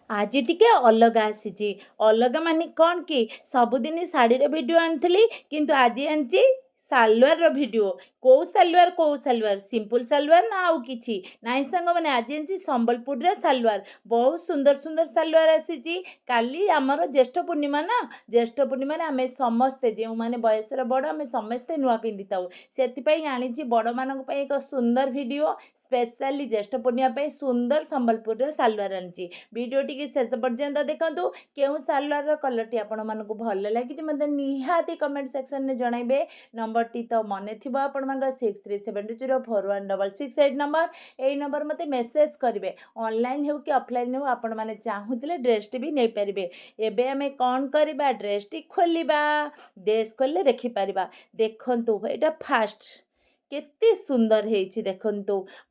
आज टिके अलग आसी अलग मानी कौन कि सबुदिन शाढ़ी भिडियो आनी किंतु आज आनी सालवार भिडियो कौ सालवार सिंपल सालवार ना आउ किछि नाई सांग मैंने आज आनी संबलपुर सालवार बहुत सुंदर सुंदर सालवार आसी काली आमर ज्येष्ठ पूर्णिमा ना ज्येष्ठ पूर्णिमा आम समस्ते जो मैंने बयस बड़ आम समस्ते नुआ पिंधि था से आनी बड़ मान एक सुंदर भिडियो स्पेशली ज्येष्ठ पूर्णिमा सुंदर संबलपुर सालवार आनी वीडियो टी शेष पर्यंत देखूँ क्यों सालवार कलर टी आपण मानक भल लगी मतलब निहाती कमेंट सेक्शन में जनइबे नंबर टी तो मन थी आपण 6372041668 नंबर यही नंबर मत मेसेज करेंगे ऑनलाइन हो कि ऑफलाइन हो आपण मैंने चाहूले ड्रेस टी भी नहीं पारे एबे आम कौन करवा ड्रेस टी खोलिबा ड्रेस खोलले देखिपर देखु एटा फास्ट केते सुंदर है देखु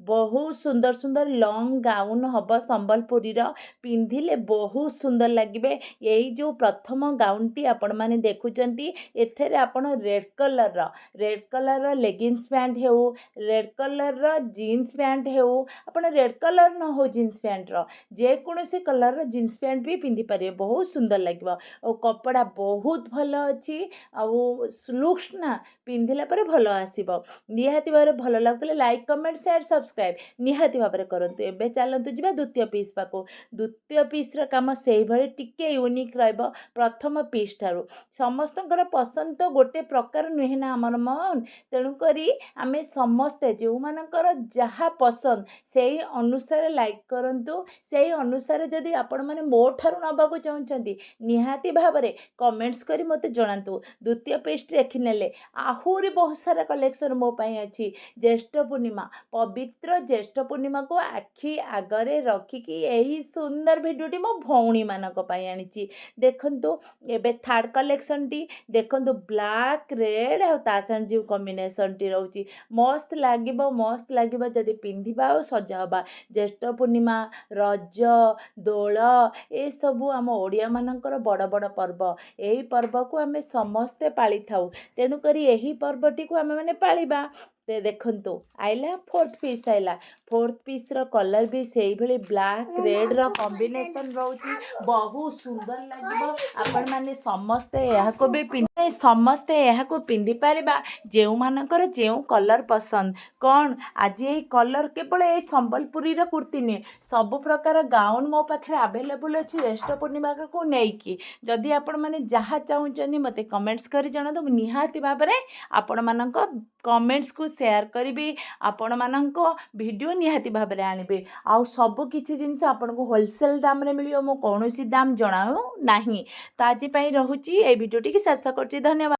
बहुत सुंदर सुंदर लॉन्ग गाउन हम संबलपुरी पिंधिले बहुत सुंदर लगे यही जो प्रथम गाउन टी आपण माने देखुचंती एथरे आपण रेड कलर लेगिंग्स पैंट हो रेड कलर जीन्स पैंट हो आपण रेड कलर न हो जीन्स पैंट जेकोसी कलर जीन्स पैंट भी पिंधि पारे बहुत सुंदर लगे और कपड़ा बहुत भल अच्छी लुक्स ना पिंधिला पर भल आसीबो निहाती भाव भल लगुले लाइक कमेंट शेयर सब्सक्राइब निहाती भाव करंतु एबे चलतु जीवा द्वितीय पीस पाको द्वितीय पीस्र काम से भाई टिके यूनिक रहिबो प्रथम पीस ठारू समस्तଙ୍କର पसंद तो गोटे प्रकार नुहे ना आमर मन तेणु करी आमे समस्ते जो मानकर जहाँ पसंद से अनुसार लाइक करंतु से अनुसार जदि आपण माने मो ठारू नबाकू चाहूचंती निहाती भाव कमेंट्स करी मते जणांतु द्वितीय पीस देखिनेले आहुरी बहुत सारा कलेक्शन मो पाई अच्छी ज्येष्ठ पूर्णिमा पवित्र ज्येष्ठ पूर्णिमा को आखि आगरे रखिकी यही सुंदर भिडियोटी मो भौणी मानक पाई आनी देखंतु एबे थर्ड कलेक्शन टी देखंतु ब्लैक रेड और ता संग कॉम्बिनेशन टी रहउची मस्त लागिबो जदि पिंधिबा और सजाबा ज्येष्ठ पूर्णिमा रज दोल ए सबु आम ओडिया मानकर बड़ बड़ पर्व यही पर्व को आमे समस्ते पाली थाउ तेणु करी यही पर्वटी को आमे माने पालिबा ते देखंतु आइला फोर्थ पीस आइला फोर्थ पीस रो कलर भी सेही भली ब्लैक रेड रो कॉम्बिनेशन रहउची बहुत सुंदर लागिबो आपण माने समस्ते यहा को भी समस्ते यहा को पिंधि पारिबा जेउ मानकर जेउ कलर पसंद कौन आज ये कलर केवल ये संबलपुरी रो कुर्ती नुहे सब प्रकार गाउन मो पाखे अवेलेबल अच्छी ज्येष्ठ पूर्णिमा को लेकिन जदि आपण माने जहाँ चाहूँ मते कमेंट्स करी जणा तो निहाती भाव में आपण मानक कमेंट्स को शेयर करी आपण मानक वीडियो निहाती भाव में आनिबे आउ सब किछि जिंस आपण को होलसेल दाम रे मिलियो मो कोनोसी दाम जणाऊ नाही तो आज पई रहूची ए वीडियो टी शेष करछि धन्यवाद।